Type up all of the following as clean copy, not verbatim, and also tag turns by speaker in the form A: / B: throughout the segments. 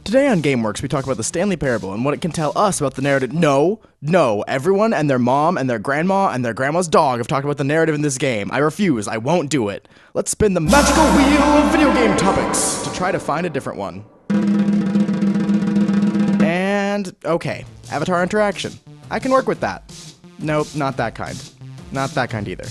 A: Today on GameWorks, we talk about the Stanley Parable and what it can tell us about the narrative. No, everyone and their mom and their grandma and their grandma's dog have talked about the narrative in this game. I refuse, I won't do it. Let's spin the magical wheel of video game topics to try to find a different one. And, okay, avatar interaction. I can work with that. Nope, not that kind. Not that kind either.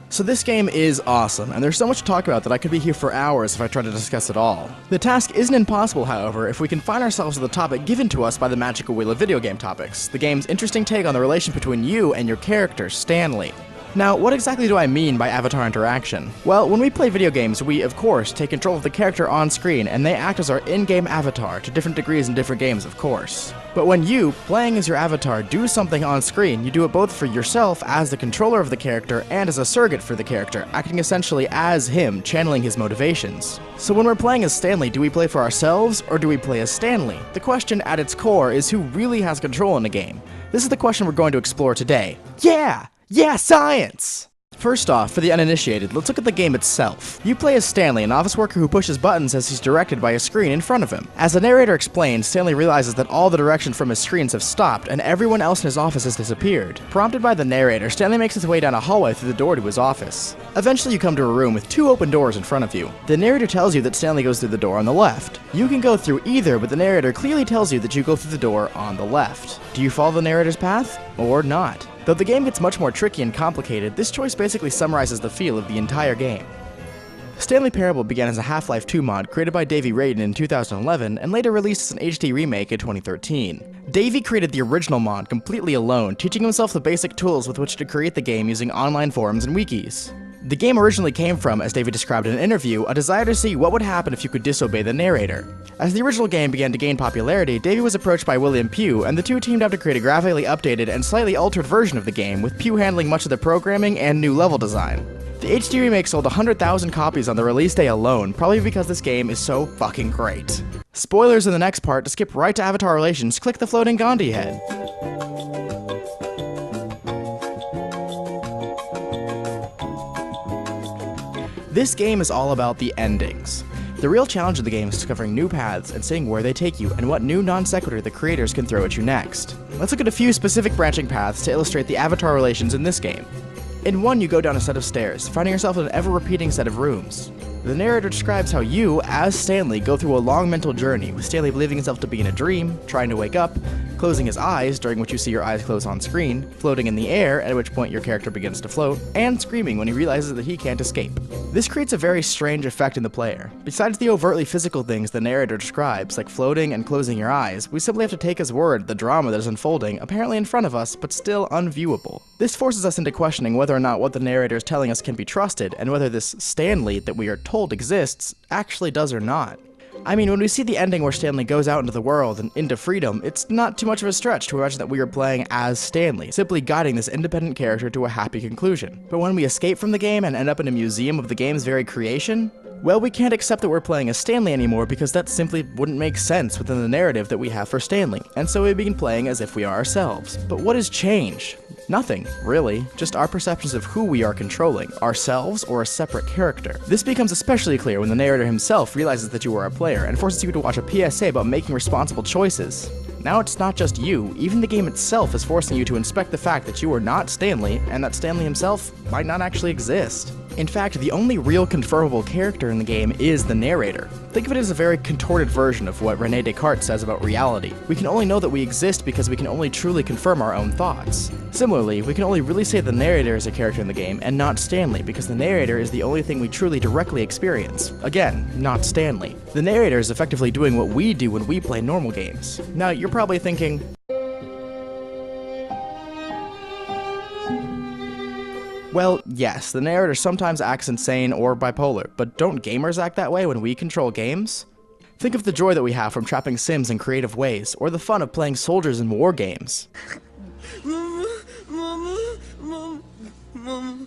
A: So this game is awesome, and there's so much to talk about that I could be here for hours if I tried to discuss it all. The task isn't impossible, however, if we confine ourselves to the topic given to us by the magical wheel of video game topics, the game's interesting take on the relation between you and your character, Stanley. Now, what exactly do I mean by avatar interaction? Well, when we play video games, we, of course, take control of the character on screen, and they act as our in-game avatar, to different degrees in different games, of course. But when you, playing as your avatar, do something on screen, you do it both for yourself as the controller of the character and as a surrogate for the character, acting essentially as him, channeling his motivations. So when we're playing as Stanley, do we play for ourselves, or do we play as Stanley? The question at its core is who really has control in a game. This is the question we're going to explore today. Yeah, science! First off, for the uninitiated, let's look at the game itself. You play as Stanley, an office worker who pushes buttons as he's directed by a screen in front of him. As the narrator explains, Stanley realizes that all the direction from his screens have stopped, and everyone else in his office has disappeared. Prompted by the narrator, Stanley makes his way down a hallway through the door to his office. Eventually you come to a room with two open doors in front of you. The narrator tells you that Stanley goes through the door on the left. You can go through either, but the narrator clearly tells you that you go through the door on the left. Do you follow the narrator's path, or not? Though the game gets much more tricky and complicated, this choice basically summarizes the feel of the entire game. Stanley Parable began as a Half-Life 2 mod created by Davey Wraden in 2011 and later released as an HD remake in 2013. Davey created the original mod completely alone, teaching himself the basic tools with which to create the game using online forums and wikis. The game originally came from, as Davey described in an interview, a desire to see what would happen if you could disobey the narrator. As the original game began to gain popularity, Davey was approached by William Pugh, and the two teamed up to create a graphically updated and slightly altered version of the game, with Pugh handling much of the programming and new level design. The HD remake sold 100,000 copies on the release day alone, probably because this game is so fucking great. Spoilers in the next part. To skip right to avatar relations, click the floating Gandhi head. This game is all about the endings. The real challenge of the game is discovering new paths and seeing where they take you and what new non sequitur the creators can throw at you next. Let's look at a few specific branching paths to illustrate the avatar relations in this game. In one, you go down a set of stairs, finding yourself in an ever-repeating set of rooms. The narrator describes how you, as Stanley, go through a long mental journey, with Stanley believing himself to be in a dream, trying to wake up, closing his eyes, during which you see your eyes close on screen, floating in the air, at which point your character begins to float, and screaming when he realizes that he can't escape. This creates a very strange effect in the player. Besides the overtly physical things the narrator describes, like floating and closing your eyes, we simply have to take his word the drama that is unfolding, apparently in front of us, but still unviewable. This forces us into questioning whether or not what the narrator is telling us can be trusted, and whether this Stanley that we are told exists actually does or not. I mean, when we see the ending where Stanley goes out into the world and into freedom, it's not too much of a stretch to imagine that we are playing as Stanley, simply guiding this independent character to a happy conclusion. But when we escape from the game and end up in a museum of the game's very creation, well, we can't accept that we're playing as Stanley anymore because that simply wouldn't make sense within the narrative that we have for Stanley, and so we begin playing as if we are ourselves. But what has changed? Nothing, really, just our perceptions of who we are controlling, ourselves or a separate character. This becomes especially clear when the narrator himself realizes that you are a player and forces you to watch a PSA about making responsible choices. Now it's not just you, even the game itself is forcing you to inspect the fact that you are not Stanley, and that Stanley himself might not actually exist. In fact, the only real confirmable character in the game is the narrator. Think of it as a very contorted version of what René Descartes says about reality. We can only know that we exist because we can only truly confirm our own thoughts. Similarly, we can only really say the narrator is a character in the game and not Stanley because the narrator is the only thing we truly directly experience. Again, not Stanley. The narrator is effectively doing what we do when we play normal games. Now, you're probably thinking, well, yes, the narrator sometimes acts insane or bipolar, but don't gamers act that way when we control games? Think of the joy that we have from trapping Sims in creative ways, or the fun of playing soldiers in war games.
B: Mama.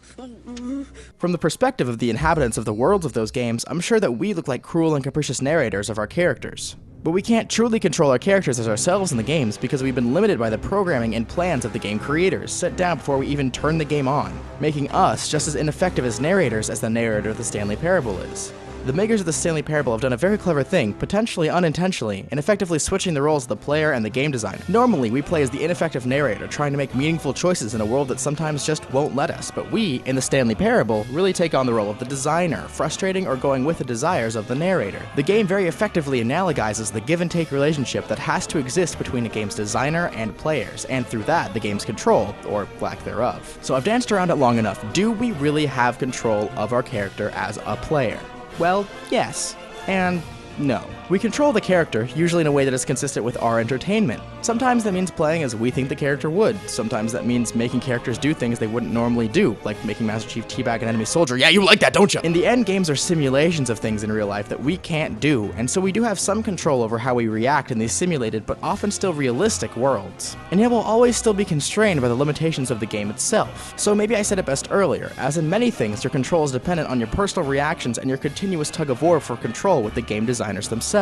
A: From the perspective of the inhabitants of the worlds of those games, I'm sure that we look like cruel and capricious narrators of our characters. But we can't truly control our characters as ourselves in the games because we've been limited by the programming and plans of the game creators set down before we even turn the game on, making us just as ineffective as narrators as the narrator of the Stanley Parable is. The makers of the Stanley Parable have done a very clever thing, potentially unintentionally, in effectively switching the roles of the player and the game designer. Normally, we play as the ineffective narrator trying to make meaningful choices in a world that sometimes just won't let us, but we, in the Stanley Parable, really take on the role of the designer, frustrating or going with the desires of the narrator. The game very effectively analogizes the give-and-take relationship that has to exist between a game's designer and players, and through that, the game's control, or lack thereof. So I've danced around it long enough. Do we really have control of our character as a player? Well, yes, and no. We control the character, usually in a way that is consistent with our entertainment. Sometimes that means playing as we think the character would. Sometimes that means making characters do things they wouldn't normally do, like making Master Chief teabag an enemy soldier. Yeah, you like that, don't you? In the end, games are simulations of things in real life that we can't do, and so we do have some control over how we react in these simulated but often still realistic worlds. And yet we'll always still be constrained by the limitations of the game itself. So maybe I said it best earlier, as in many things, your control is dependent on your personal reactions and your continuous tug of war for control with the game designers themselves.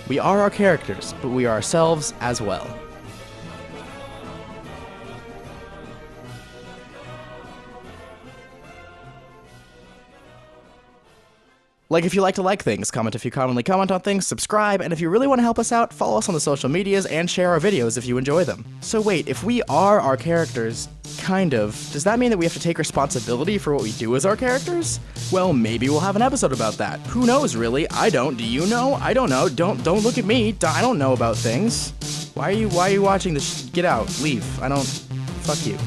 A: We are our characters, but we are ourselves as well. Like if you like to like things, comment if you commonly comment on things, subscribe, and if you really want to help us out, follow us on the social medias and share our videos if you enjoy them. So wait, if we are our characters, kind of, does that mean that we have to take responsibility for what we do as our characters? Well, maybe we'll have an episode about that. Who knows, really? I don't. Do you know? I don't know. Don't look at me. I don't know about things. Why are you watching this? Get out. Leave. I don't. Fuck you.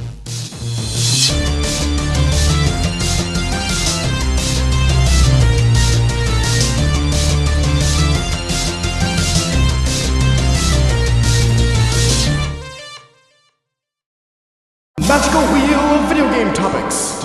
A: Magical Wheel of Video Game Topics.